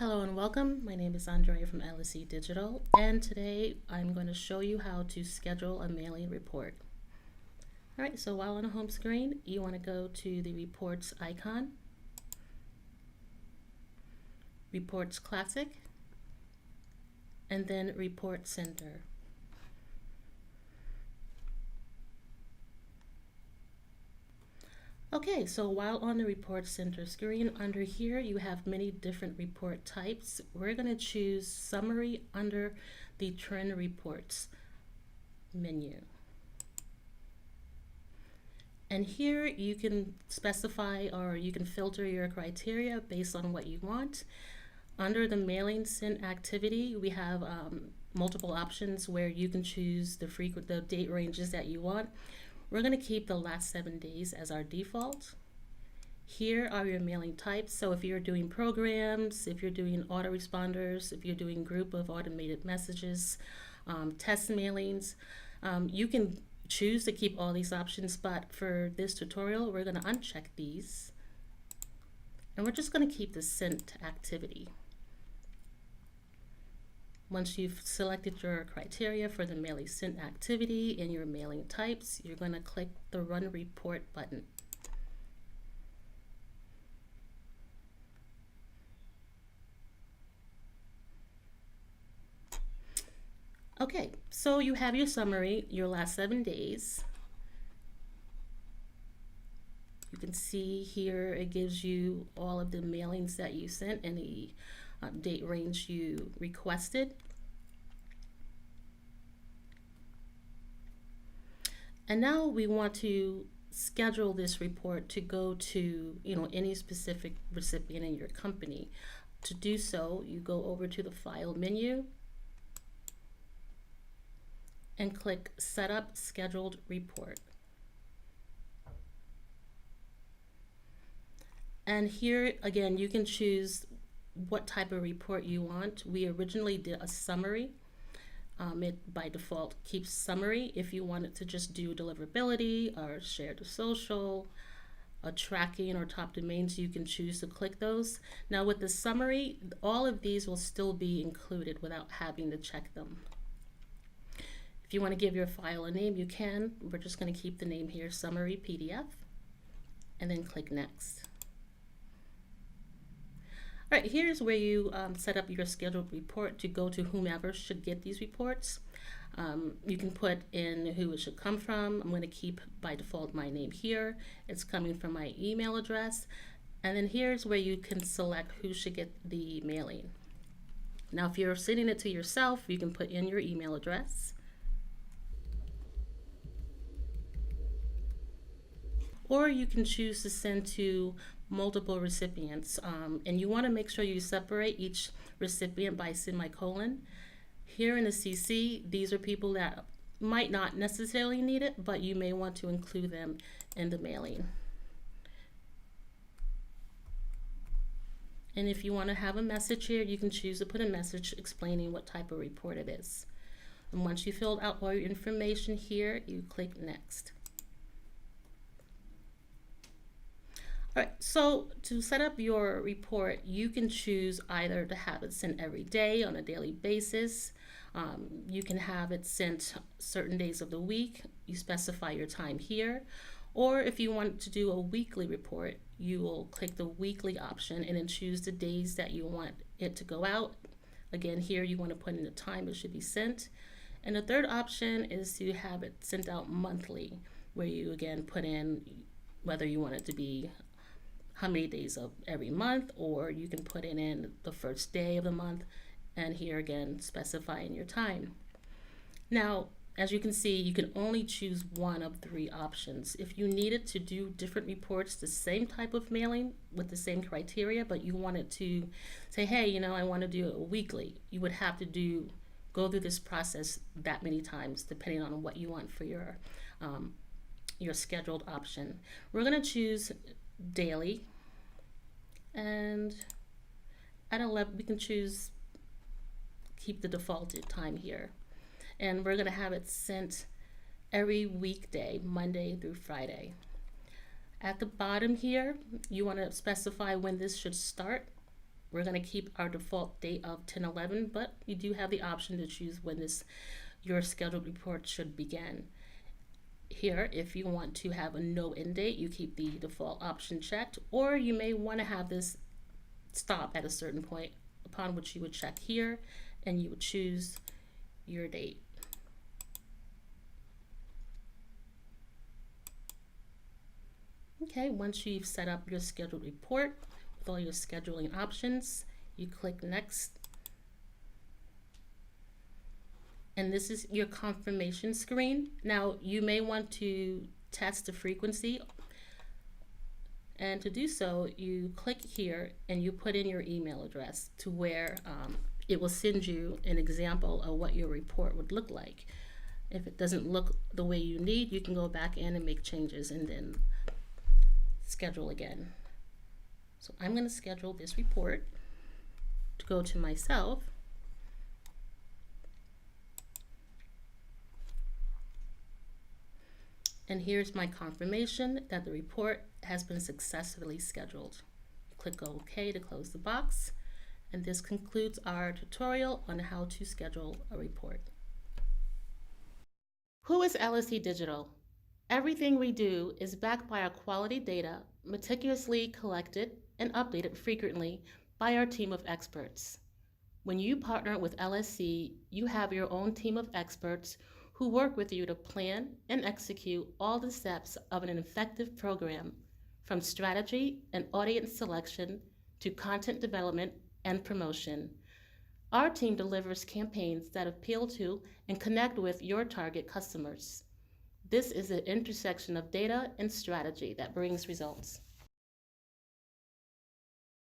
Hello and welcome. My name is Andrea from LSE Digital, and today I'm going to show you how to schedule a mailing report. All right, so while on the home screen, you want to go to the Reports icon, Reports Classic, and then Report Center. Okay, so while on the Report Center screen, under here you have many different report types. We're going to choose Summary under the Trend Reports menu. And here you can specify or you can filter your criteria based on what you want. Under the mailing sent activity, we have multiple options where you can choose the date ranges that you want. We're going to keep the last 7 days as our default. Here are your mailing types. So if you're doing programs, if you're doing autoresponders, if you're doing group of automated messages, test mailings, you can choose to keep all these options, but for this tutorial, we're going to uncheck these. And we're just going to keep the sent activity. Once you've selected your criteria for the mailing sent activity in your mailing types, you're going to click the Run Report button. Okay, so you have your summary, your last 7 days. You can see here it gives you all of the mailings that you sent and the date range you requested. And now we want to schedule this report to go to any specific recipient in your company. To do so, you go over to the File menu and click Set Up Scheduled Report. And here again, you can choose what type of report you want. We originally did a summary. It by default keeps summary. If you wanted to just do deliverability or share to social, tracking or top domains, you can choose to click those. Now with the summary, all of these will still be included without having to check them. If you want to give your file a name, you can. We're just going to keep the name here, Summary PDF, and then click Next. All right, here's where you set up your scheduled report to go to whomever should get these reports. You can put in who it should come from. I'm going to keep by default my name here. It's coming from my email address. And then here's where you can select who should get the mailing. Now, if you're sending it to yourself, you can put in your email address. Or you can choose to send to multiple recipients, and you want to make sure you separate each recipient by semicolon. Here in the CC, these are people that might not necessarily need it, but you may want to include them in the mailing. And if you want to have a message here, you can choose to put a message explaining what type of report it is. And once you filled out all your information here, you click Next. All right, so to set up your report, you can choose either to have it sent every day on a daily basis. You can have it sent certain days of the week. You specify your time here. Or if you want to do a weekly report, you will click the weekly option and then choose the days that you want it to go out. Again, here you want to put in the time it should be sent. And the third option is to have it sent out monthly, where you again put in whether you want it to be how many days of every month, or you can put it in the first day of the month, and here again specifying your time. Now, as you can see, you can only choose one of 3 options. If you needed to do different reports, the same type of mailing with the same criteria, but you wanted to say, hey, I want to do it weekly, you would have to go through this process that many times, depending on what you want for your scheduled option. We're going to choose daily, and at 11 we can choose keep the defaulted time here, and we're going to have it sent every weekday, Monday through Friday. At the bottom here, you want to specify when this should start. We're going to keep our default date of 10/11, but you do have the option to choose when your scheduled report should begin. Here, if you want to have a no end date, you keep the default option checked, or you may want to have this stop at a certain point, upon which you would check here and you would choose your date. Okay, once you've set up your scheduled report with all your scheduling options, you click next. And this is your confirmation screen. Now, you may want to test the frequency. And to do so, you click here and you put in your email address to where it will send you an example of what your report would look like. If it doesn't look the way you need, you can go back in and make changes and then schedule again. So I'm going to schedule this report to go to myself. And here's my confirmation that the report has been successfully scheduled. Click OK to close the box. And this concludes our tutorial on how to schedule a report. Who is LSE Digital? Everything we do is backed by our quality data, meticulously collected and updated frequently by our team of experts. When you partner with LSE, you have your own team of experts who work with you to plan and execute all the steps of an effective program, from strategy and audience selection to content development and promotion. Our team delivers campaigns that appeal to and connect with your target customers. This is the intersection of data and strategy that brings results.